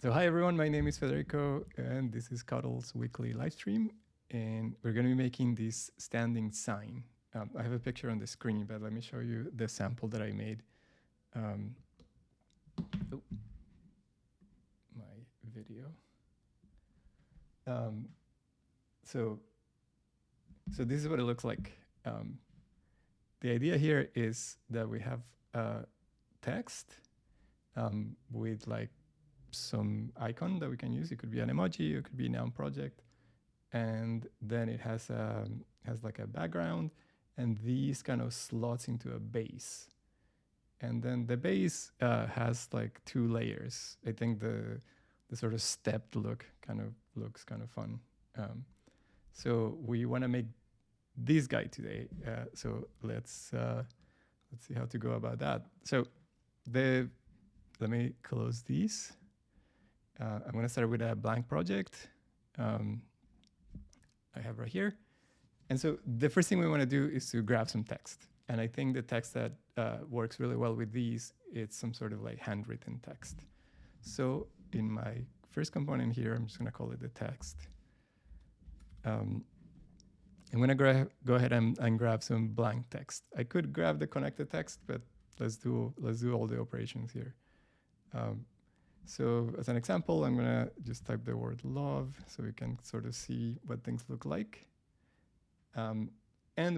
So hi everyone, my name is Federico and this is Cuttle's weekly live stream, and we're going to be making this standing sign. I have a picture on the screen, but let me show you the sample that I made. Oh, my video. So this is what it looks like. The idea here is that we have text with like some icon that we can use. It could be an emoji, it could be a noun project, and then it has like a background, and these kind of slots into a base. And then the base has like two layers. I think the sort of stepped look kind of looks kind of fun. So we want to make this guy today. So let's see how to go about that. So let me close these. I'm going to start with a blank project. I have right here. And so the first thing we want to do is to grab some text. And I think the text that works really well with these, it's some sort of like handwritten text. So in my first component here, I'm just going to call it the text. I'm going to go ahead and grab some blank text. I could grab the connected text, but let's do all the operations here. So as an example, I'm going to just type the word love so we can sort of see what things look like. And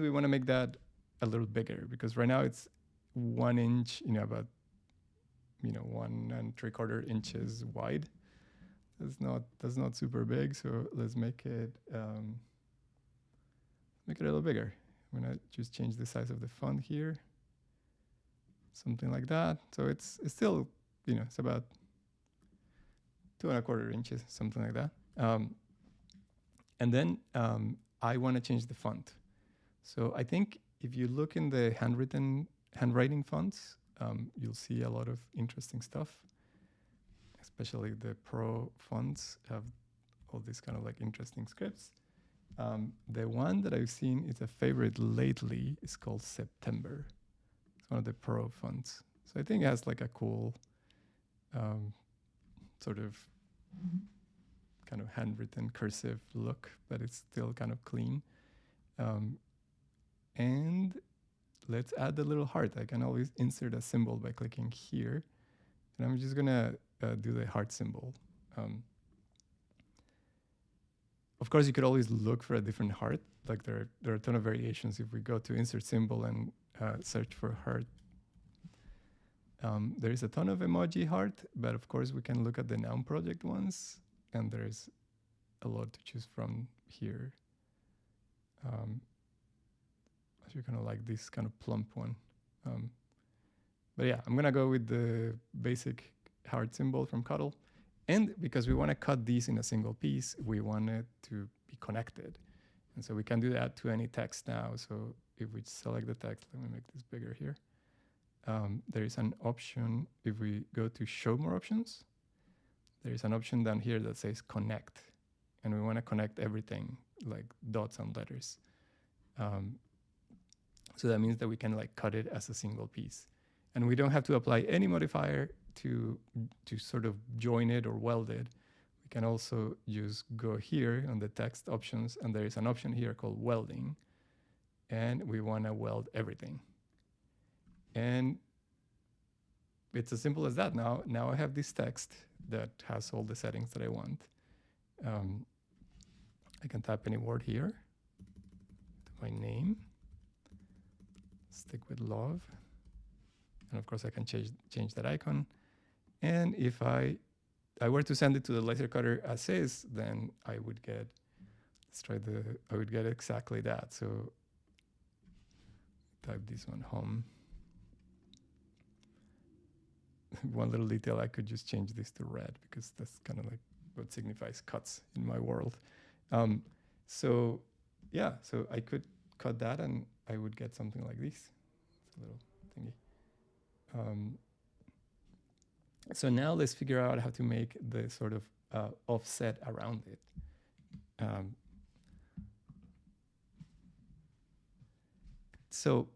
we want to make that a little bigger because right now it's 1 inch, about 1 3/4 inches wide. That's not super big. So let's make it a little bigger. I'm going to just change the size of the font here, something like that. So it's still, it's about 2 1/4 inches, something like that. And then I want to change the font. So I think if you look in the handwriting fonts, you'll see a lot of interesting stuff, especially the Pro fonts have all these kind of like interesting scripts. The one that I've seen is a favorite lately is called September. It's one of the Pro fonts. So I think it has like a cool sort of kind of handwritten cursive look, but it's still kind of clean. And let's add the little heart. I can always insert a symbol by clicking here. And I'm just gonna do the heart symbol. Of course, you could always look for a different heart. Like there are a ton of variations. If we go to insert symbol and search for heart, there is a ton of emoji heart, but of course we can look at the noun project ones, and there's a lot to choose from here. So you kind of like this kind of plump one. But yeah, I'm gonna go with the basic heart symbol from Cuttle. And because we want to cut these in a single piece, we want it to be connected. And so we can do that to any text now. So if we select the text, let me make this bigger here. There is an option, if we go to show more options, there is an option down here that says connect. And we want to connect everything like dots and letters. So that means that we can like cut it as a single piece. And we don't have to apply any modifier to sort of join it or weld it. We can also just go here on the text options, and there is an option here called welding. And we want to weld everything. And it's as simple as that. Now I have this text that has all the settings that I want. I can type any word here, my name, stick with love. And of course I can change that icon. And if I were to send it to the laser cutter as is, then I would get, I would get exactly that. So type this one home. One little detail, I could just change this to red because that's kind of like what signifies cuts in my world. So yeah, so I could cut that and I would get something like this. It's a little thingy. So now let's figure out how to make the sort of offset around it. So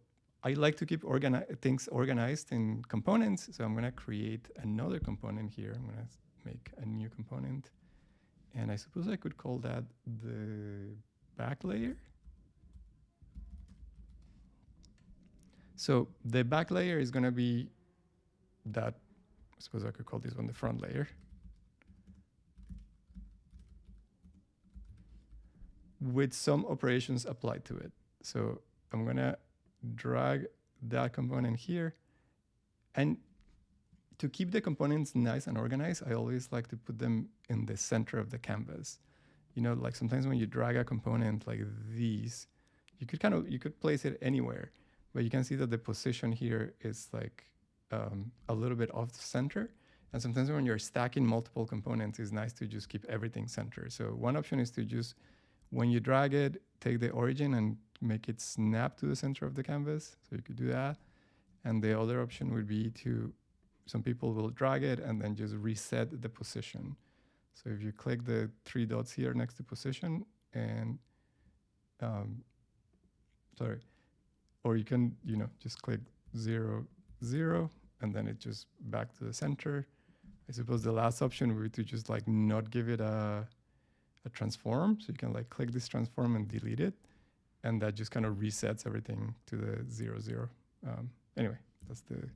I like to keep things organized in components. So I'm going to create another component here. I'm going to make a new component. And I suppose I could call that the back layer. So the back layer is going to be that, I suppose I could call this one the front layer. With some operations applied to it. So I'm going to drag that component here. And to keep the components nice and organized, I always like to put them in the center of the canvas. You know, like sometimes when you drag a component like these, you could place it anywhere, but you can see that the position here is like a little bit off center. And sometimes when you're stacking multiple components, it's nice to just keep everything centered. So one option is to just, when you drag it, take the origin and make it snap to the center of the canvas. So you could do that. And the other option would be to, some people will drag it and then just reset the position. So if you click the 3 dots here next to position and, or you can, just click 0, 0, and then it just back to the center. I suppose the last option would be to just like not give it a transform. So you can like click this transform and delete it. And that just kind of resets everything to the 0, 0. Anyway, that's the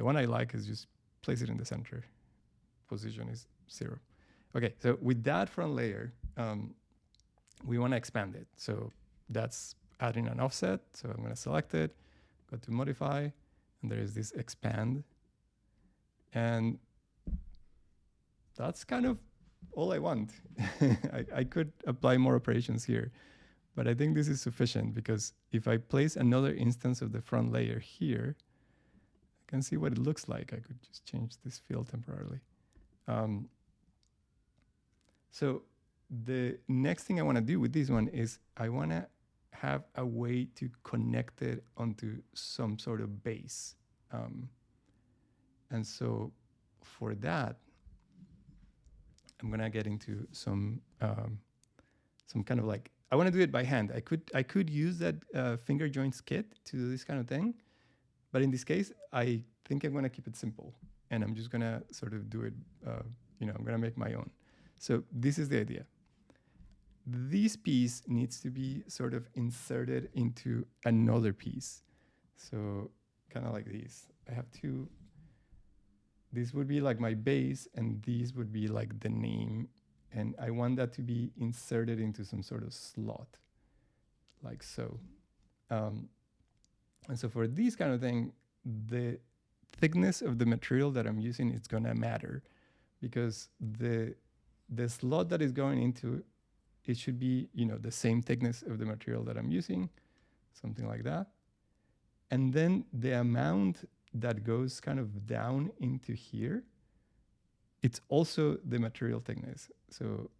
one I like is just place it in the center. Position is 0. Okay, so with that front layer, we want to expand it. So that's adding an offset. So I'm going to select it, go to modify, and there is this expand. And that's kind of all I want. I could apply more operations here, but I think this is sufficient because if I place another instance of the front layer here, I can see what it looks like. I could just change this field temporarily. So the next thing I want to do with this one is I want to have a way to connect it onto some sort of base. And so for that, I'm going to get into some kind of like, I want to do it by hand. I could use that finger joints kit to do this kind of thing. But in this case, I think I'm going to keep it simple. And I'm just going to sort of do it, I'm going to make my own. So this is the idea. This piece needs to be sort of inserted into another piece. So kind of like these. I have two. This would be like my base, and these would be like the name. And I want that to be inserted into some sort of slot, like so. And so for this kind of thing, the thickness of the material that I'm using is going to matter, because the slot that is going into, it should be, the same thickness of the material that I'm using, something like that. And then the amount that goes kind of down into here, it's also the material thickness. So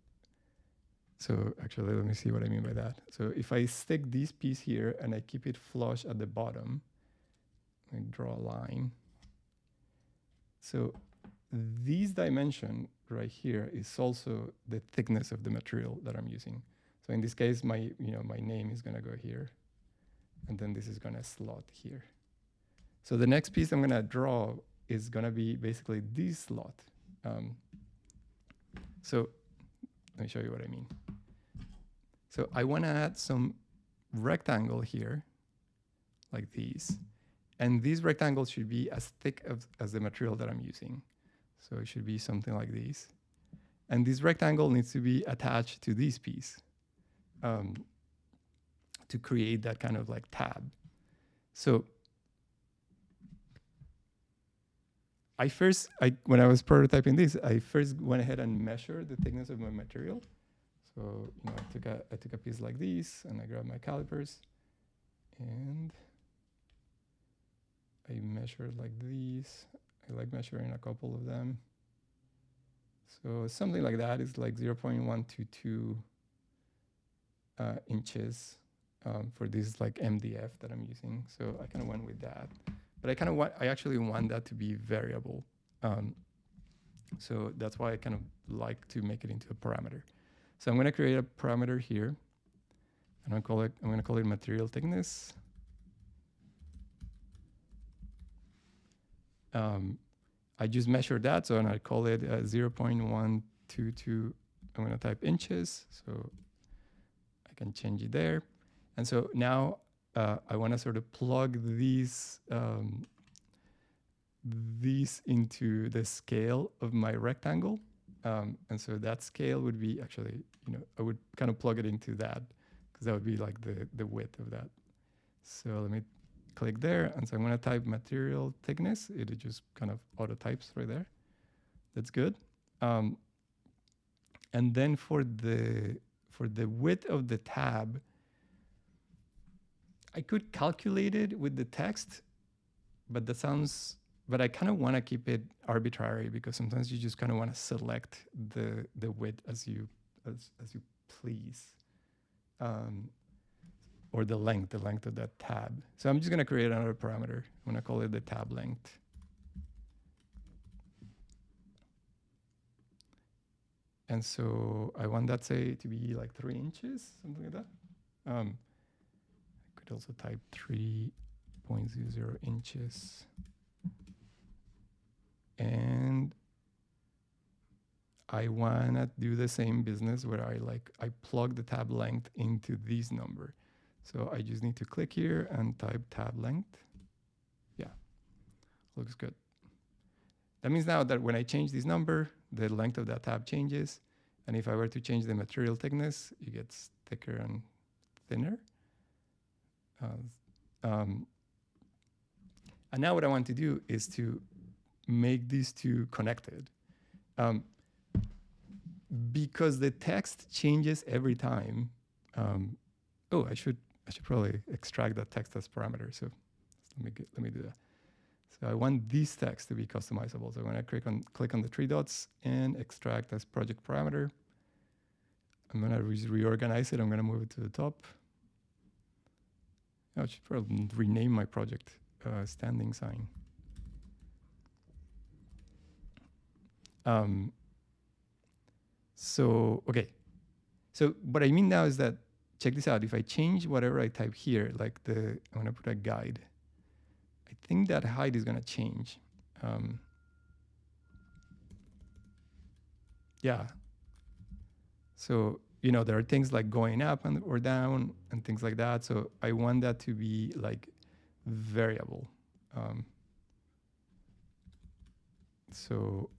actually, let me see what I mean by that. So if I stick this piece here and I keep it flush at the bottom, I draw a line. So this dimension right here is also the thickness of the material that I'm using. So in this case, my name is going to go here, and then this is going to slot here. So the next piece I'm going to draw is going to be basically this slot. So let me show you what I mean. So I want to add some rectangle here, like these. And these rectangles should be as thick as the material that I'm using. So it should be something like this. And this rectangle needs to be attached to this piece to create that kind of like tab. So when I was prototyping this, I first went ahead and measured the thickness of my material. So I took a piece like this, and I grabbed my calipers, and I measured like these. I like measuring a couple of them. So something like that is like 0.122 inches for this like MDF that I'm using. So I kind of went with that. But I actually want that to be variable. So that's why I kind of like to make it into a parameter. So I'm going to create a parameter here. And I'm going to call it material thickness. I just measured that, so and I call it 0.122. I'm gonna type inches, so I can change it there. And so now I wanna sort of plug these into the scale of my rectangle. And so that scale would be actually, I would kind of plug it into that, because that would be like the width of that. So let me click there, and so I'm gonna type material thickness. It just kind of auto types right there. That's good. And then for the width of the tab, I could calculate it with the text, but I kind of want to keep it arbitrary, because sometimes you just kind of want to select the width as you please. Or the length of that tab. So I'm just gonna create another parameter. I'm gonna call it the tab length. And so I want that, say, to be like 3 inches, something like that. I could also type 3.00 inches. And I wanna do the same business where I plug the tab length into this number. So I just need to click here and type tab length. Yeah, looks good. That means now that when I change this number, the length of that tab changes. And if I were to change the material thickness, it gets thicker and thinner. And now what I want to do is to make these two connected. Because the text changes every time. Oh, I should probably extract that text as parameter. So let me do that. So I want this text to be customizable. So when I click on the 3 dots and extract as project parameter, I'm gonna reorganize it. I'm gonna move it to the top. I should probably rename my project standing sign. So okay. So what I mean now is that, check this out. If I change whatever I type here, like I'm gonna put a guide, I think that height is gonna change. Yeah. So, there are things like going up or down and things like that. So I want that to be like variable. So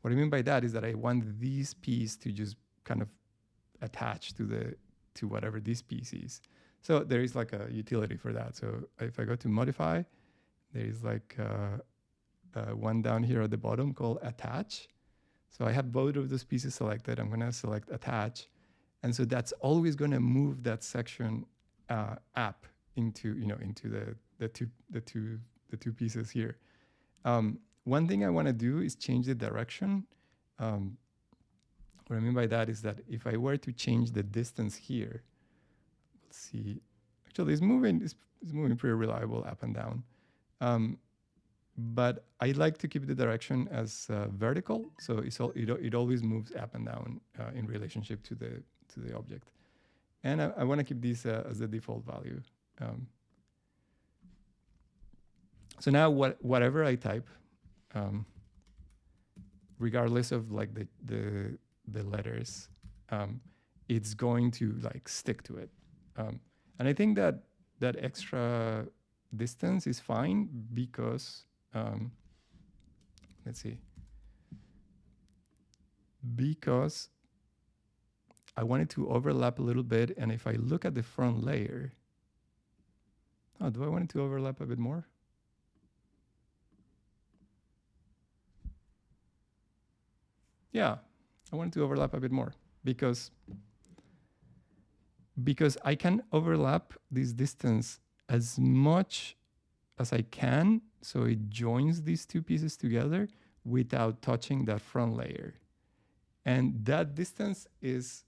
what I mean by that is that I want this piece to just kind of attach to whatever this piece is. So there is like a utility for that. So if I go to modify, there is like one down here at the bottom called attach. So I have both of those pieces selected. I'm gonna select attach. And so that's always gonna move that section up into the two pieces here. One thing I wanna do is change the direction. What I mean by that is that if I were to change the distance here, let's see, actually it's moving pretty reliable up and down. But I like to keep the direction as vertical, so it always moves up and down in relationship to the object. And I want to keep this as the default value. So now whatever I type, regardless of like the letters, it's going to like stick to it. And I think that extra distance is fine because let's see, because I want it to overlap a little bit. And if I look at the front layer, do I want it to overlap a bit more? Yeah, I want it to overlap a bit more because I can overlap this distance as much as I can, so it joins these two pieces together without touching that front layer. And that distance is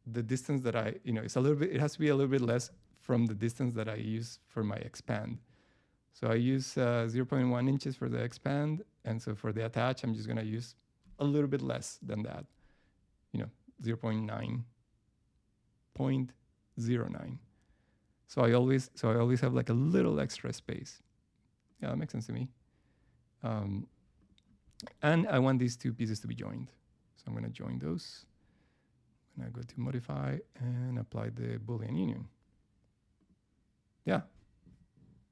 the distance that it has to be a little bit less from the distance that I use for my expand. So I use 0.1 inches for the expand, and so for the attach, I'm just gonna use a little bit less than that, 0.9. So I always have like a little extra space. Yeah, that makes sense to me. And I want these two pieces to be joined. So I'm going to join those. And I go to modify and apply the Boolean union. Yeah,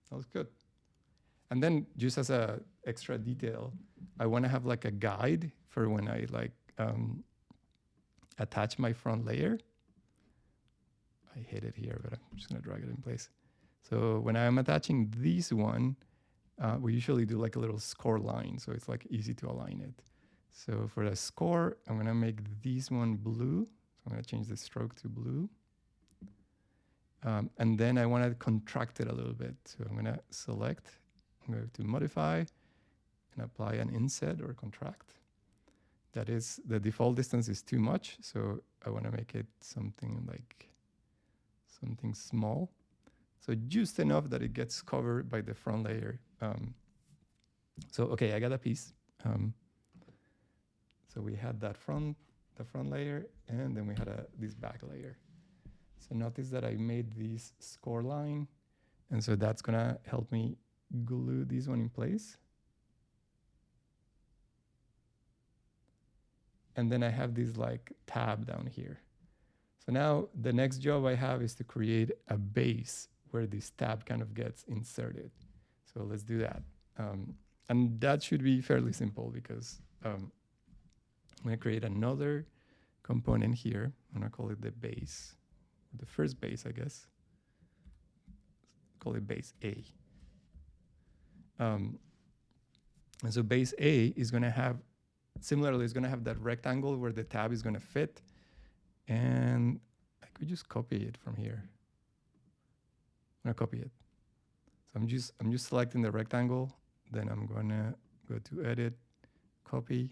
that was good. And then just as a extra detail, I want to have like a guide for when I like attach my front layer. I hit it here, but I'm just going to drag it in place. So when I'm attaching this one, we usually do like a little score line, so it's like easy to align it. So for the score, I'm going to make this one blue. So I'm going to change the stroke to blue. And then I want to contract it a little bit. So I'm going to select, I'm going to modify and apply an inset or contract. That is, the default distance is too much. So I want to make it something like something small. So just enough that it gets covered by the front layer. So, okay, I got a piece. So we had that the front layer, and then we had this back layer. So notice that I made this score line, and so that's gonna help me glue this one in place. And then I have this like tab down here. So now the next job I have is to create a base where this tab kind of gets inserted. So let's do that. And that should be fairly simple because I'm gonna create another component here. I'm gonna call it the base, the first base, I guess. Call it base A. And so base A is gonna have, similarly, it's gonna have that rectangle where the tab is gonna fit. And I could just copy it from here. I'm gonna copy it. So I'm just selecting the rectangle. Then I'm gonna go to edit, copy.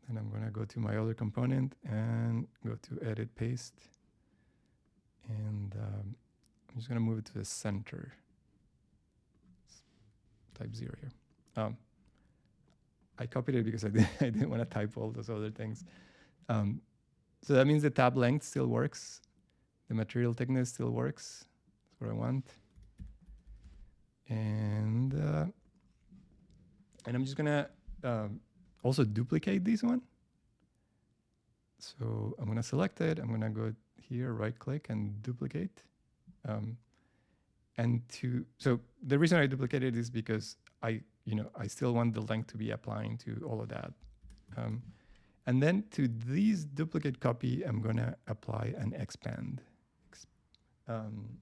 Then I'm gonna go to my other component and go to edit, paste. And I'm just gonna move it to the center. Type 0 here. I copied it because I didn't want to type all those other things. So that means the tab length still works. The material thickness still works. That's what I want. And I'm just gonna also duplicate this one. So I'm gonna select it. I'm gonna go here, right click and duplicate. So the reason I duplicated is because I still want the length to be applying to all of that. And then to this duplicate copy, I'm gonna apply an expand. And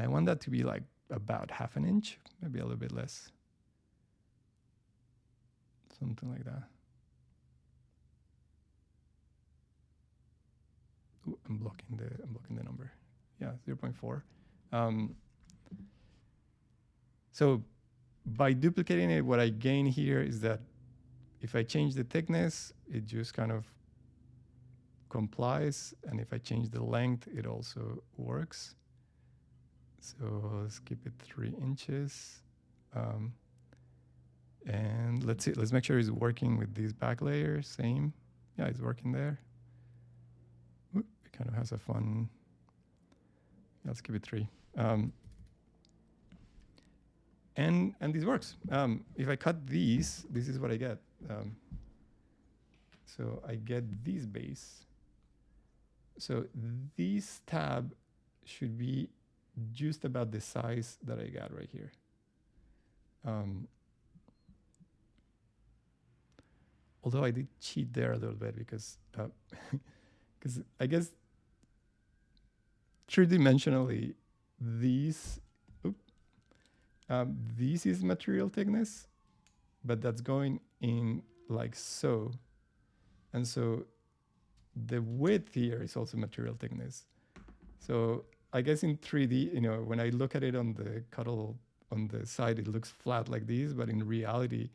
I want that to be like about 1/2 inch, maybe a little bit less. Something like that. Ooh, I'm blocking the number. Yeah, 0.4. So by duplicating it, what I gain here is that if I change the thickness, it just kind of complies. And if I change the length, it also works. So let's keep it 3 inches. And let's see, let's make sure it's working with these back layers. Same. Yeah, it's working there. Ooh, it kind of has a fun, let's keep it 3. And this works. If I cut these, this is what I get. So I get this base. So this tab should be just about the size that I got right here. Although I did cheat there a little bit because I guess three-dimensionally, this is material thickness, but that's going in like so. And so the width here is also material thickness. So I guess in 3D, when I look at it on the Cuttle on the side, it looks flat like this, but in reality,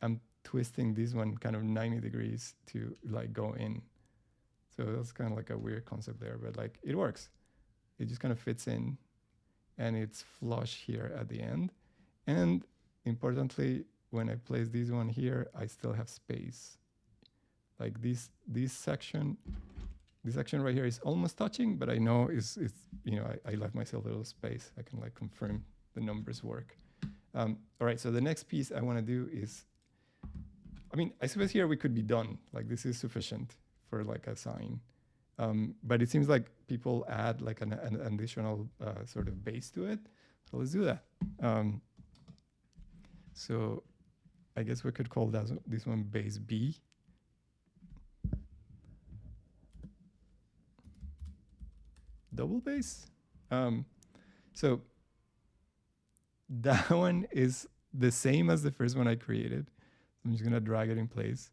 I'm twisting this one kind of 90 degrees to like go in. So that's kind of like a weird concept there, but like it works. It just kind of fits in and it's flush here at the end. And importantly, when I place this one here, I still have space. Like this section right here is almost touching, but I know I left myself a little space. I can like confirm the numbers work. All right, so the next piece I want to do is, I mean, I suppose here we could be done. Like this is sufficient for like a sign. But it seems like people add like an additional sort of base to it. So let's do that. So I guess we could call this one base B. Double base. So that one is the same as the first one I created. I'm just gonna drag it in place.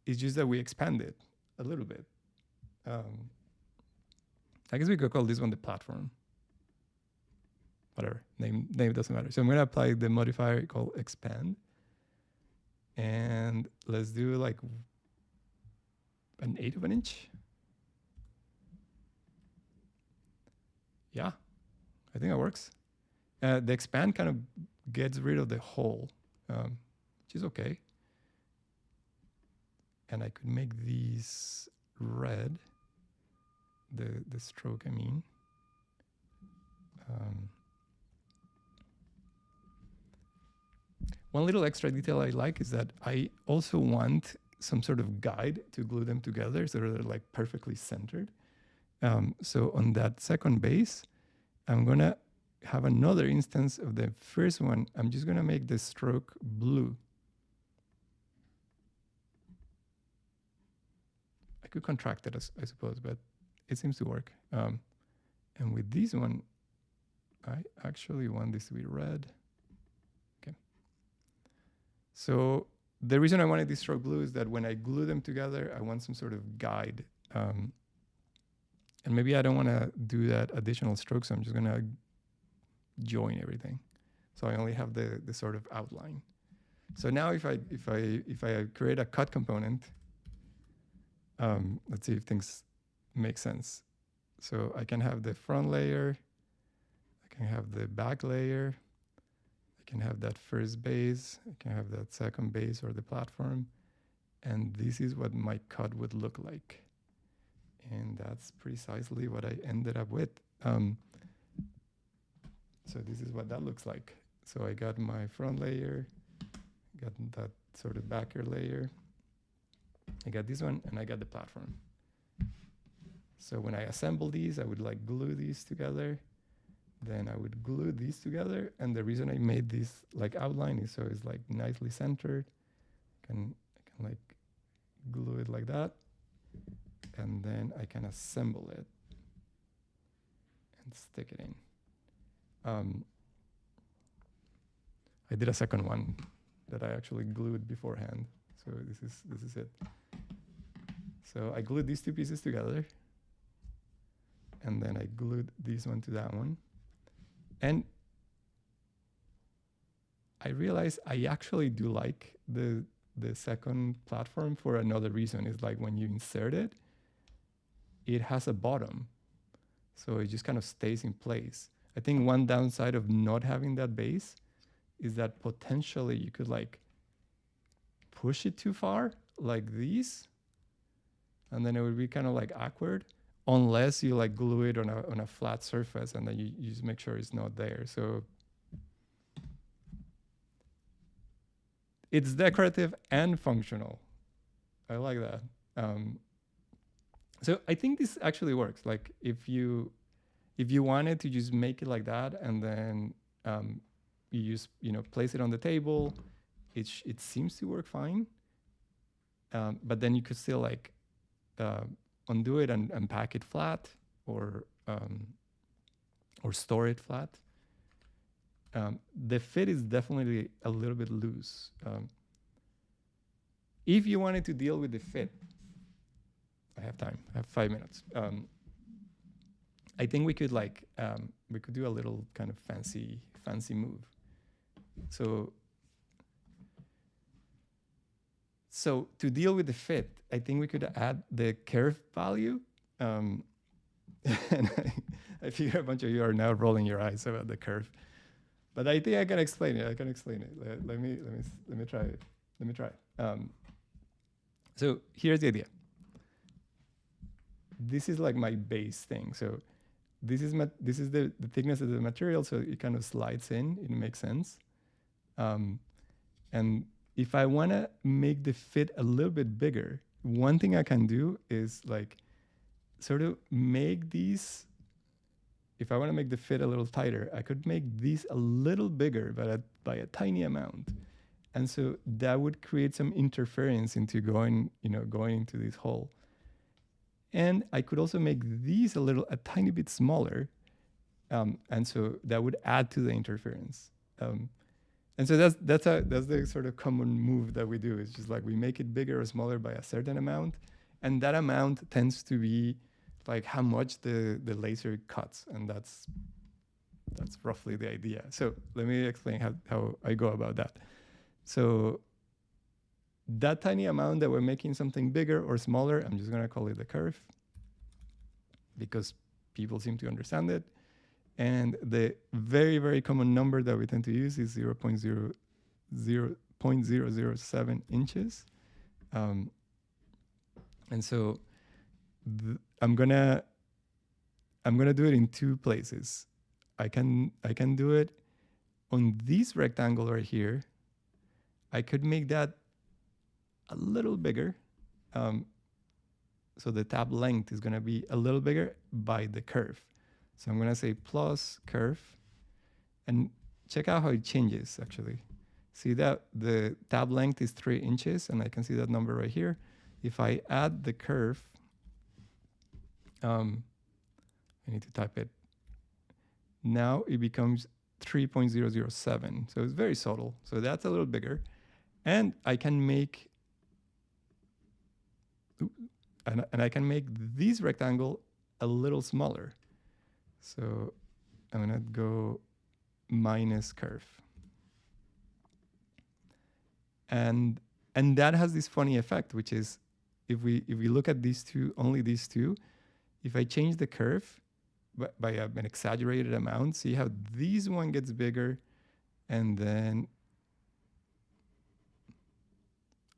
It's just that we expand it a little bit. I guess we could call this one the platform. Whatever, name doesn't matter. So I'm gonna apply the modifier called expand. And let's do like 1/8 of an inch. Yeah, I think that works. The expand kind of gets rid of the hole, which is okay. And I could make these red, the stroke, I mean. One little extra detail I like is that I also want some sort of guide to glue them together so they're like perfectly centered. So on that second base, I'm gonna have another instance of the first one. I'm just gonna make the stroke blue. I could contract it, I suppose, but it seems to work. And with this one, I actually want this to be red. Okay. So the reason I wanted this stroke blue is that when I glue them together, I want some sort of guide. And maybe I don't want to do that additional stroke, so I'm just going to join everything. So I only have the sort of outline. So now if I create a cut component, let's see if things make sense. So I can have the front layer, I can have the back layer, I can have that first base, I can have that second base or the platform, and this is what my cut would look like. And that's precisely what I ended up with. So this is what that looks like. So I got my front layer, got that sort of backer layer, I got this one, and I got the platform. So when I assemble these, I would like glue these together. Then I would glue these together. And the reason I made this like outline is so it's like nicely centered. I can like glue it like that. And then I can assemble it and stick it in. I did a second one that I actually glued beforehand. So this is it. So I glued these two pieces together. And then I glued this one to that one. And I realized I actually do like the second platform for another reason. It's like when you insert it, it has a bottom. So it just kind of stays in place. I think one downside of not having that base is that potentially you could like push it too far, like these, and then it would be kind of like awkward, unless you like glue it on a flat surface and then you just make sure it's not there. So it's decorative and functional. I like that. So I think this actually works. Like if you wanted to just make it like that and then you just place it on the table, it seems to work fine. But then you could still like undo it and pack it flat or store it flat. The fit is definitely a little bit loose. If you wanted to deal with the fit, I have time. I have 5 minutes. I think we could like we could do a little kind of fancy move. So to deal with the fit, I think we could add the kerf value. And I figure a bunch of you are now rolling your eyes about the kerf, but I think I can explain it. Let me try it. Let me try. So here's the idea. This is like my base thing. So this is the thickness of the material, so it kind of slides in. It makes sense. And if I want to make the fit a little bit bigger, one thing I can do is like sort of make these. If I want to make the fit a little tighter, I could make these a little bigger, but by a tiny amount. And so that would create some interference into going into this hole. And I could also make these a tiny bit smaller. And so that would add to the interference. And so that's the sort of common move that we do. It's just like we make it bigger or smaller by a certain amount. And that amount tends to be like how much the laser cuts. And that's roughly the idea. So let me explain how I go about that. So that tiny amount that we're making something bigger or smaller, I'm just going to call it the kerf because people seem to understand it. And the very, very common number that we tend to use is 0.007 inches. And so I'm gonna do it in two places. I can do it on this rectangle right here. I could make that a little bigger. So the tab length is gonna be a little bigger by the kerf. So I'm gonna say plus kerf, and check out how it changes actually. See that the tab length is 3 inches, and I can see that number right here. If I add the kerf, I need to type it. Now it becomes 3.007. So it's very subtle. So that's a little bigger. And I can make, and I can make this rectangle a little smaller. So I'm gonna go minus kerf. And that has this funny effect, which is if we look at these two, only these two, if I change the kerf by an exaggerated amount, see how this one gets bigger, and then,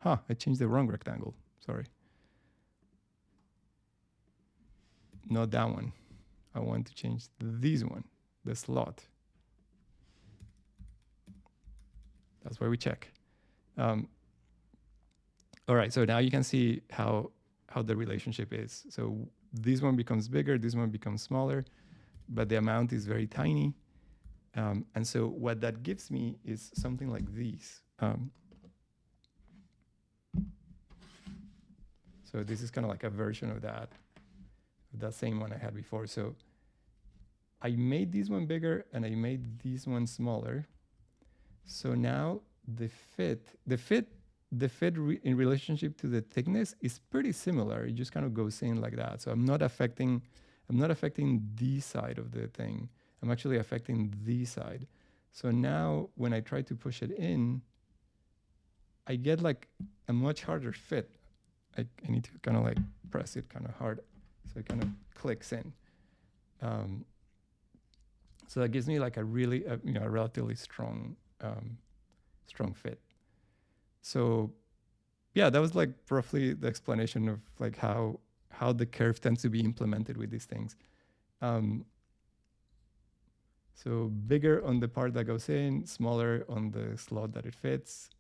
I changed the wrong rectangle, sorry. Not that one. I want to change this one, the slot. That's why we check. All right, so now you can see how the relationship is. So this one becomes bigger, this one becomes smaller, but the amount is very tiny. And so what that gives me is something like this. So this is kind of like a version of that same one I had before. So I made this one bigger and I made this one smaller. So now the fit in relationship to the thickness is pretty similar. It just kind of goes in like that. So I'm not affecting this side of the thing. I'm actually affecting this side. So now when I try to push it in, I get like a much harder fit. I need to kind of like press it kind of hard so it kind of clicks in. So that gives me like a really, a relatively strong fit. So yeah, that was like roughly the explanation of like how the kerf tends to be implemented with these things. So bigger on the part that goes in, smaller on the slot that it fits.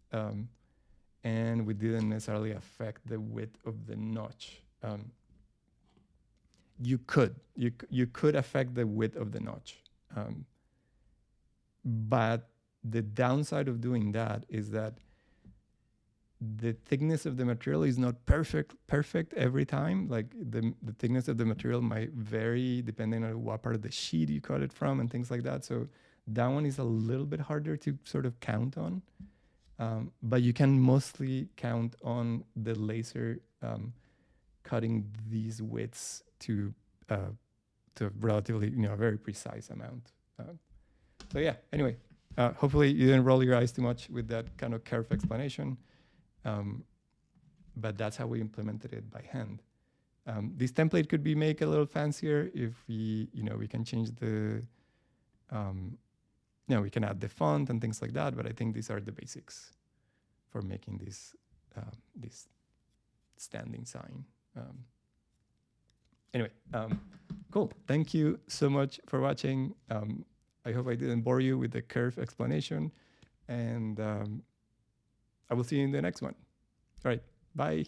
And we didn't necessarily affect the width of the notch. You could affect the width of the notch. But the downside of doing that is that the thickness of the material is not perfect every time. Like the thickness of the material might vary depending on what part of the sheet you cut it from and things like that. So that one is a little bit harder to sort of count on. But you can mostly count on the laser cutting these widths to relatively, a very precise amount. So yeah, anyway, hopefully you didn't roll your eyes too much with that kind of kerf explanation. But that's how we implemented it by hand. This template could be made a little fancier if we can change the, we can add the font and things like that. But I think these are the basics for making this standing sign. Anyway, cool. Thank you so much for watching. I hope I didn't bore you with the kerf explanation, and I will see you in the next one. All right, bye.